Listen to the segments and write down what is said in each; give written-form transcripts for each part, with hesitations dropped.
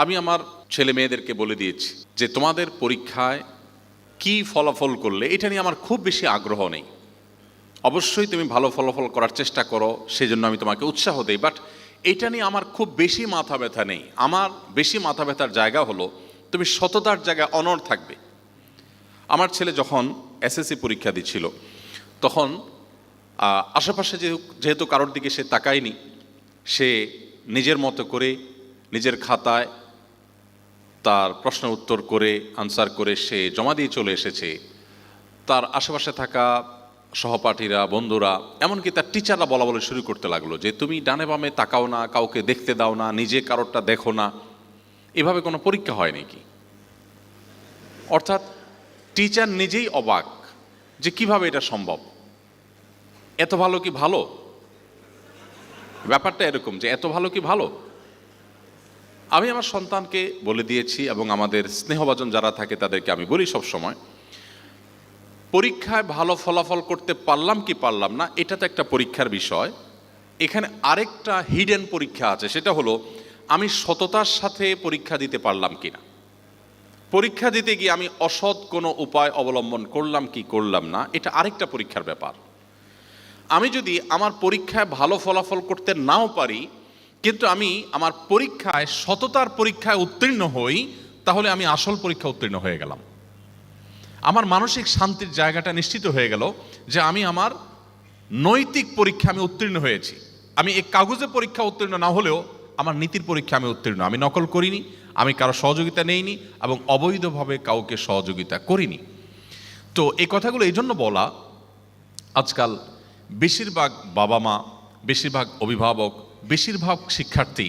আমি আমার ছেলে মেয়েদেরকে বলে দিয়েছি যে তোমাদের পরীক্ষায় কি ফলাফল করলে এটা নিয়ে আমার খুব বেশি আগ্রহ নেই। অবশ্যই তুমি ভালো ফলাফল করার চেষ্টা করো, সেজন্য আমি তোমাকে উৎসাহ দেই, বাট এটা নিয়ে আমার খুব বেশি মাথা ব্যথা নেই। আমার বেশি মাথা ব্যথার জায়গা হলো তুমি সততার জায়গায় অনড় থাকবে। আমার ছেলে যখন এসএসসি পরীক্ষা দিচ্ছিল তখন আশেপাশে যেহেতু কারোর দিকে সে তাকায়নি, সে নিজের মতো করে নিজের খাতায় তার প্রশ্ন উত্তর করে আনসার করে সে জমা দিয়ে চলে এসেছে। তার আশেপাশে থাকা সহপাঠীরা, বন্ধুরা, এমনকি তার টিচাররা বলা বলে শুরু করতে লাগলো যে তুমি ডানে বামে তাকাও না, কাউকে দেখতে দাও না, নিজে কারোরটা দেখো না, এভাবে কোনো পরীক্ষা হয় নাকি? অর্থাৎ টিচার নিজেই অবাক যে কিভাবে এটা সম্ভব, এত ভালো কি ভালো? ব্যাপারটা এরকম যে এত ভালো কি ভালো। আমি আমার সন্তানকে বলে দিয়েছি এবং আমাদের স্নেহভাজন যারা থাকে তাদেরকে আমি বলি সব সময়, পরীক্ষায় ভালো ফলাফল করতে পারলাম কি পারলাম না এটা তো একটা পরীক্ষার বিষয়, এখানে আরেকটা হিডেন পরীক্ষা আছে, সেটা হলো আমি সততার সাথে পরীক্ষা দিতে পারলাম কিনা। পরীক্ষা দিতে গিয়ে আমি অসৎ কোনো উপায় অবলম্বন করলাম কি করলাম না, এটা আরেকটা পরীক্ষার ব্যাপার। আমি যদি আমার পরীক্ষায় ভালো ফলাফল করতে নাও পারি, কিন্তু আমি আমার পরীক্ষায় সততার পরীক্ষায় উত্তীর্ণ হই, তাহলে আমি আসল পরীক্ষা উত্তীর্ণ হয়ে গেলাম। আমার মানসিক শান্তির জায়গাটা নিশ্চিত হয়ে গেল যে আমি আমার নৈতিক পরীক্ষা আমি উত্তীর্ণ হয়েছি। আমি এই কাগজে পরীক্ষা উত্তীর্ণ না হলেও আমার নীতির পরীক্ষা আমি উত্তীর্ণ। আমি নকল করিনি, আমি কারো সহযোগিতা নেইনি এবং অবৈধভাবে কাউকে সহযোগিতা করিনি। তো এই কথাগুলো এই জন্য বলা, আজকাল বেশিরভাগ বাবা মা, বেশিরভাগ অভিভাবক, বেশিরভাগ শিক্ষার্থী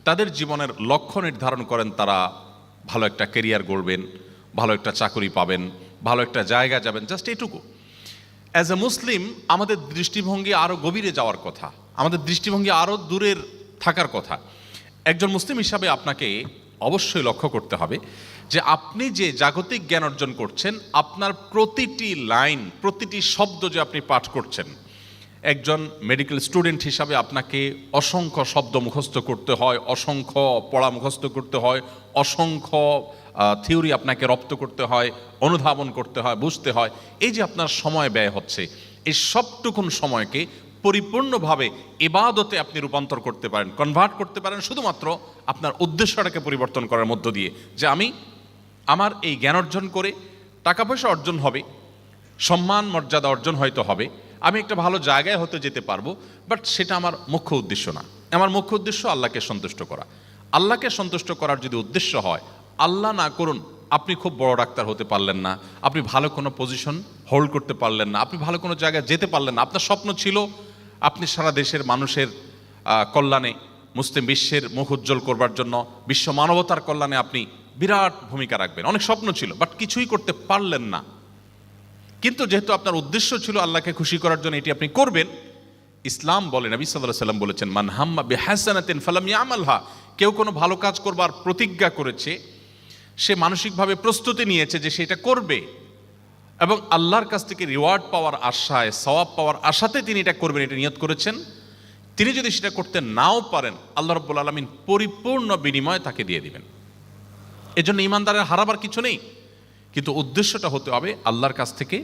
তাদের জীবনের লক্ষ্য নির্ধারণ করেন তারা ভালো একটা ক্যারিয়ার গড়বেন, ভালো একটা চাকরি পাবেন, ভালো একটা জায়গা যাবেন, জাস্ট এটুকু। অ্যাজ এ মুসলিম আমাদের দৃষ্টিভঙ্গি আরও গভীরে যাওয়ার কথা, আমাদের দৃষ্টিভঙ্গি আরও দূরের থাকার কথা। একজন মুসলিম হিসাবে আপনাকে অবশ্যই লক্ষ্য করতে হবে যে আপনি যে জাগতিক জ্ঞান অর্জন করছেন, আপনার প্রতিটি লাইন, প্রতিটি শব্দ যে আপনি পাঠ করছেন, একজন মেডিকেল স্টুডেন্ট হিসাবে আপনাকে অসংখ্য শব্দ মুখস্থ করতে হয়, অসংখ্য পড়া মুখস্থ করতে হয়, অসংখ্য থিওরি আপনাকে রপ্ত করতে হয়, অনুধাবন করতে হয়, বুঝতে হয়। এই যে আপনার সময় ব্যয় হচ্ছে, এই সবটুকুন সময়কে পরিপূর্ণভাবে ইবাদতে আপনি রূপান্তর করতে পারেন, কনভার্ট করতে পারেন শুধুমাত্র আপনার উদ্দেশ্যটাকে পরিবর্তন করার মধ্য দিয়ে, যে আমি আমার এই জ্ঞান অর্জন করে টাকা পয়সা অর্জন হবে, সম্মান মর্যাদা অর্জন হয়তো হবে, আমি একটা ভালো জায়গায় হতে যেতে পারবো, বাট সেটা আমার মুখ্য উদ্দেশ্য না। আমার মুখ্য উদ্দেশ্য আল্লাহকে সন্তুষ্ট করা। আল্লাহকে সন্তুষ্ট করার যদি উদ্দেশ্য হয়, আল্লাহ না করুন আপনি খুব বড় ডাক্তার হতে পারলেন না, আপনি ভালো কোনো পজিশন হোল্ড করতে পারলেন না, আপনি ভালো কোনো জায়গায় যেতে পারলেন না, আপনার স্বপ্ন ছিল আপনি সারা দেশের মানুষের কল্যাণে, মুসলিম বিশ্বের মুখ উজ্জ্বল করবার জন্য, বিশ্ব মানবতার কল্যাণে আপনি বিরাট ভূমিকা রাখবেন, অনেক স্বপ্ন ছিল, বাট কিছুই করতে পারলেন না। কিন্তু যেহেতু আপনার উদ্দেশ্য ছিল আল্লাহকে খুশি করার জন্য এটি আপনি করবেন, ইসলাম বলে, নবী সাল্লাল্লাহু আলাইহি ওয়াসাল্লাম বলেছেন, মান হাম্মা বিহাসানাতিন ফালাম ইয়ামালহা, কেউ কোনো ভালো কাজ করবার প্রতিজ্ঞা করেছে, সে মানসিকভাবে প্রস্তুতি নিয়েছে যে সেটা করবে এবং আল্লাহর কাছ থেকে রিওয়ার্ড পাওয়ার আশায়, সওয়াব পাওয়ার আশাতে তিনি এটা করবেন, এটা নিয়ত করেছেন, তিনি যদি সেটা করতে নাও পারেন, আল্লাহ রাব্বুল আলামিন পরিপূর্ণ বিনিময় তাকে দিয়ে দিবেন। এজন্য ইমানদারের হারাবার কিছু নেই, কিন্তু উদ্দেশ্যটা হতে হবে আল্লাহর কাছ থেকে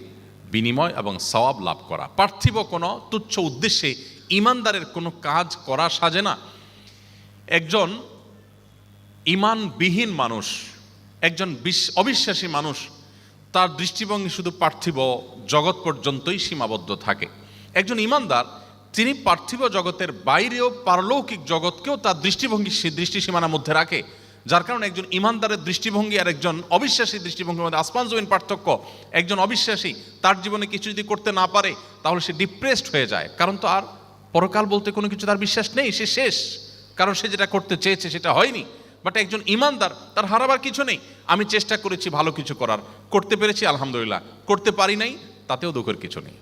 বিনিময় এবং সওয়াব লাভ করা। পার্থিব কোনো তুচ্ছ উদ্দেশ্যে ইমানদারের কোনো কাজ করা সাজে না। একজন ইমানবিহীন মানুষ, একজন অবিশ্বাসী মানুষ, তার দৃষ্টিভঙ্গি শুধু পার্থিব জগৎ পর্যন্তই সীমাবদ্ধ থাকে। একজন ইমানদার তিনি পার্থিব জগতের বাইরেও পারলৌকিক জগৎকেও তার দৃষ্টিসীমানার মধ্যে রাখে। যার কারণে একজন ইমানদারের দৃষ্টিভঙ্গি আর একজন অবিশ্বাসী দৃষ্টিভঙ্গির মধ্যে আসমান জমিন পার্থক্য। একজন অবিশ্বাসী তার জীবনে কিছু যদি করতে না পারে তাহলে সে ডিপ্রেসড হয়ে যায়, কারণ তো আর পরকাল বলতে কোনো কিছু তার বিশ্বাস নেই, সে শেষ, কারণ সে যেটা করতে চেয়েছে সেটা হয়নি। বাট একজন ইমানদার, তার হারাবার কিছু নেই। আমি চেষ্টা করেছি ভালো কিছু করার, করতে পেরেছি আলহামদুলিল্লাহ, করতে পারি নাই তাতেও দুঃখের কিছু নেই।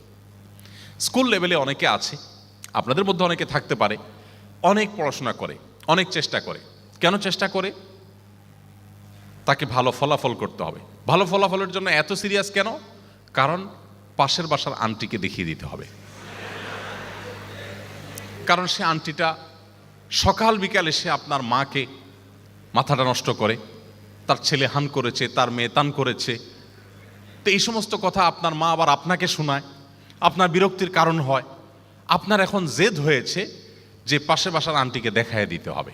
স্কুল লেভেলে অনেকে আছে, আপনাদের মধ্যে অনেকে থাকতে পারে, অনেক পড়াশোনা করে, অনেক চেষ্টা করে। কেন চেষ্টা করে? তাকে ভালো ফলাফল করতে হবে। ভালো ফলাফলের জন্য এত সিরিয়াস কেন? কারণ পাশের বাসার আন্টিকে দেখিয়ে দিতে হবে, কারণ সে আন্টিটা সকাল বিকাল এসে আপনার মাকে মাথাটা নষ্ট করে, তার ছেলে হান করেছে, তার মেয়ে তান করেছে। তো এই সমস্ত কথা আপনার মা আবার আপনাকে শোনায়, আপনার বিরক্তির কারণ হয়। আপনার এখন জেদ হয়েছে যে পাশে বাসার আন্টিকে দেখায় দিতে হবে।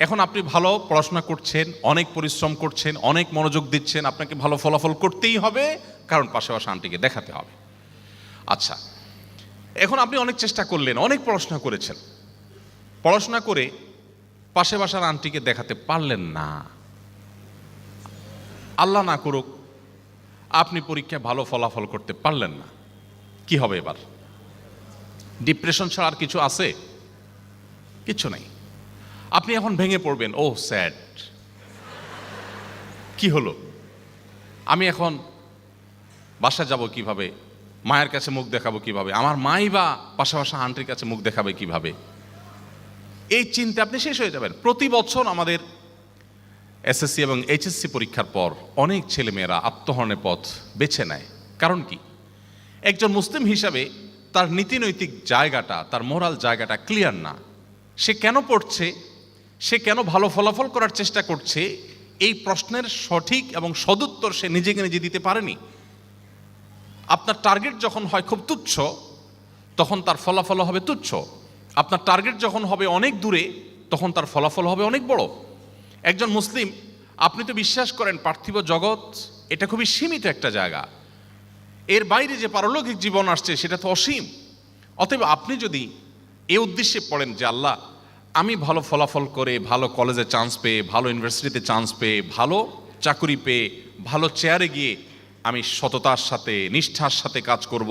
এখন আপনি ভালো পড়াশোনা করছেন, অনেক পরিশ্রম করছেন, অনেক মনোযোগ দিচ্ছেন, আপনাকে ভালো ফলাফল করতেই হবে, কারণ পাশে বাসা আন্টিকে দেখাতে হবে। আচ্ছা, এখন আপনি অনেক চেষ্টা করলেন, অনেক পড়াশোনা করেছেন, পড়াশোনা করে পাশে বাসার আন্টিকে দেখাতে পারলেন না। আল্লাহ না করুক আপনি পরীক্ষায় ভালো ফলাফল করতে পারলেন না, কি হবে এবার? ডিপ্রেশন ছাড়া আর কিছু আছে? কিছু নেই। আপনি এখন ভেঙে পড়বেন, ও স্যাড, কি হলো, আমি এখন বাসা যাব কিভাবে, মায়ের কাছে মুখ দেখাবো কিভাবে, আমার মাই বা পাশাপাশি আন্টির কাছে মুখ দেখাবে কিভাবে, এই চিন্তা আপনি শেষ হয়ে যাবেন। প্রতি বছর আমাদের এসএসসি এবং এইচএসসি পরীক্ষার পর অনেক ছেলেমেয়েরা আত্মহরণের পথ বেছে নেয়। কারণ কি? একজন মুসলিম হিসাবে তার নীতিনৈতিক জায়গাটা, তার মোরাল জায়গাটা ক্লিয়ার না। সে কেন পড়ছে, সে কেন ভালো ফলাফল করার চেষ্টা করছে, এই প্রশ্নের সঠিক এবং সদুত্তর সে নিজেকে নিজে দিতে পারেনি। আপনার টার্গেট যখন হয় খুব তুচ্ছ, তখন তার ফলাফল হবে তুচ্ছ। আপনার টার্গেট যখন হবে অনেক দূরে, তখন তার ফলাফল হবে অনেক বড়। একজন মুসলিম, আপনি তো বিশ্বাস করেন পার্থিব জগৎ এটা খুবই সীমিত একটা জায়গা, এর বাইরে যে পারলৌকিক জীবন আসছে সেটা তো অসীম। অতএব আপনি যদি এই উদ্দেশ্যে পড়েন যে আল্লাহ, আমি ভালো ফলাফল করে, ভালো কলেজে চান্স পেয়ে, ভালো ইউনিভার্সিটিতে চান্স পেয়ে, ভালো চাকুরি পেয়ে, ভালো চেয়ারে গিয়ে আমি সততার সাথে, নিষ্ঠার সাথে কাজ করব,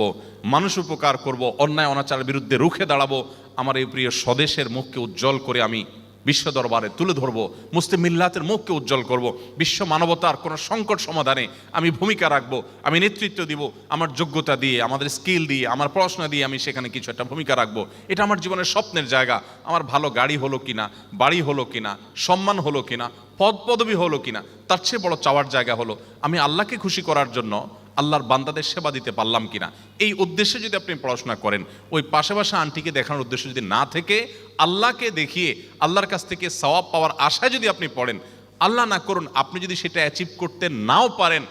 মানুষ উপকার করব, অন্যায় অনাচারের বিরুদ্ধে রুখে দাঁড়াবো, আমার এই প্রিয় স্বদেশের মুখকে উজ্জ্বল করে আমি বিশ্ব দরবারে তুলে ধরব, মুসলিম মিল্লাতের মুখকে উজ্জ্বল করব, বিশ্ব মানবতার কোনো সংকট সমাধানে আমি ভূমিকা রাখবো, আমি নেতৃত্ব দিব, আমার যোগ্যতা দিয়ে, আমাদের স্কিল দিয়ে, আমার পড়াশোনা দিয়ে আমি সেখানে কিছু একটা ভূমিকা রাখবো। এটা আমার জীবনের স্বপ্নের জায়গা। আমার ভালো গাড়ি হলো কিনা, বাড়ি হলো কিনা, সম্মান হলো কিনা, পদ পদবি হলো কিনা, তার চেয়ে বড় চাওয়ার জায়গা হলো আমি আল্লাহকে খুশি করার জন্য আল্লাহর বান্দাদের সেবা দিতে পারলাম কিনা। এই উদ্দেশ্যে যদি আপনি পড়াশোনা করেন, ওই পাশে বাসা আন্টিকে দেখানোর উদ্দেশ্য যদি না থেকে আল্লাহকে দেখিয়ে আল্লাহর কাছ থেকে সওয়াব পাওয়ার আশায় যদি আপনি পড়েন, আল্লাহ না করুন আপনি যদি সেটা অ্যাচিভ করতে নাও পারেন,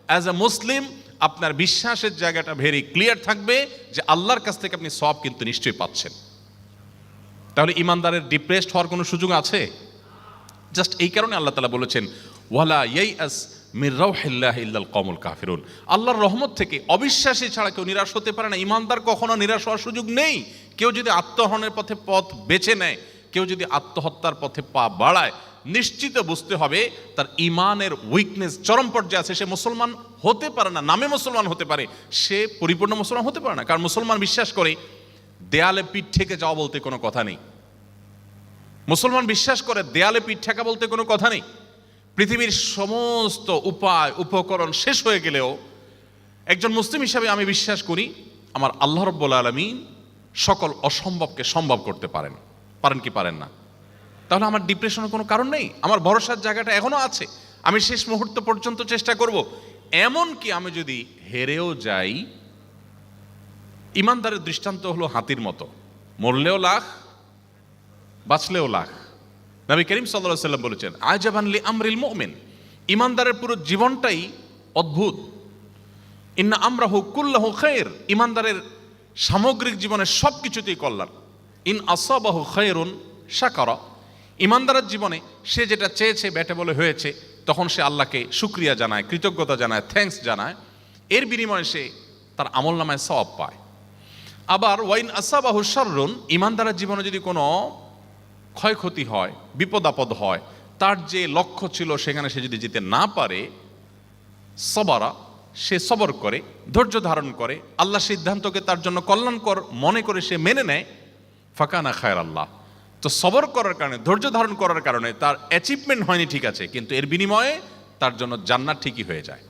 অ্যাজ এ মুসলিম আপনার বিশ্বাসের জায়গাটা ভেরি ক্লিয়ার থাকবে যে আল্লাহর কাছ থেকে আপনি সওয়াব কিন্তু নিশ্চয়ই পাচ্ছেন। তাহলে ইমানদারের ডিপ্রেসড হওয়ার কোনো সুযোগ আছে? জাস্ট এই কারণে আল্লাহ তাআলা বলেছেন, ওয়ালা ইয়াইআস মির রাউহিল্লাহি ইল্লাল কওমুল কাফিরুন। আল্লাহর রহমত থেকে অবিশ্বাসী ছাড়া কেউ নিরাশ হতে পারে না। ইমানদার কখনো নিরাশ হওয়ার সুযোগ নেই। কেউ যদি আত্মহরণের পথ বেছে নেয়, কেউ যদি আত্মহত্যার পথে পা বাড়ায়, নিশ্চিত বুঝতে হবে তার ইমানের উইকনেস চরম পর্যায়ে আছে। সে মুসলমান হতে পারে না, নামে মুসলমান হতে পারে, সে পরিপূর্ণ মুসলমান হতে পারে না। কারণ মুসলমান বিশ্বাস করে দেয়ালে পিঠ থেকে যাওয়া বলতে কোনো কথা নেই। মুসলমান বিশ্বাস করে দেয়ালে পিঠ ঠেকা বলতে কোনো কথা নেই। পৃথিবীর সমস্ত উপায় উপকরণ শেষ হয়ে গেলেও একজন মুসলিম হিসাবে আমি বিশ্বাস করি আমার আল্লাহ রাব্বুল আলামিন সকল অসম্ভবকে সম্ভব করতে পারেন। পারেন কি পারেন না? তাহলে আমার ডিপ্রেশনের কোনো কারণ নেই। আমার ভরসার জায়গাটা এখনো আছে। আমি শেষ মুহূর্ত পর্যন্ত চেষ্টা করব। এমন কি আমি যদি হেরেও যাই, ইমানদারের দৃষ্টান্ত হলো হাতির মতো, মরলেও লাখ, বাঁচলেও লাখ। নবী করিম সাল্লাল্লাহু আলাইহি ওয়াসাল্লাম বলেছেন, আজাবান লি আমরিল মুমিন, ইমানদারের পুরো জীবনটাই অদ্ভুত। ইন্না আমরাহু কুল্লাহু খায়র, ইমানদারের সামগ্রিক জীবনের সব কিছুতেই কল্যাণ। ইন আসাবাহু খায়রুন শাকারা, ইমানদারের জীবনে সে যেটা চেয়েছে ব্যাটে বলে হয়েছে, তখন সে আল্লাহকে শুকরিয়া জানায়, কৃতজ্ঞতা জানায়, থ্যাঙ্কস জানায়, এর বিনিময়ে সে তার আমলনামায় সওয়াব পায়। আবার ওয়াইন আসাবাহু শাররুন, ইমানদারের জীবনে যদি কোনো ক্ষয়ক্ষতি হয়, বিপদ আপদ হয়, তার যে লক্ষ্য ছিল সেখানে সে যদি যেতে না পারে, সবারা, সে সবর করে, ধৈর্য ধারণ করে, আল্লাহ সিদ্ধান্তকে তার জন্য কল্যাণকর মনে করে সে মেনে নেয়, ফাকানা খায়র আল্লাহ। তো সবর করার কারণে, ধৈর্য ধারণ করার কারণে তার অ্যাচিভমেন্ট হয়নি ঠিক আছে, কিন্তু এর বিনিময়ে তার জন্য জান্নাত ঠিকই হয়ে যায়।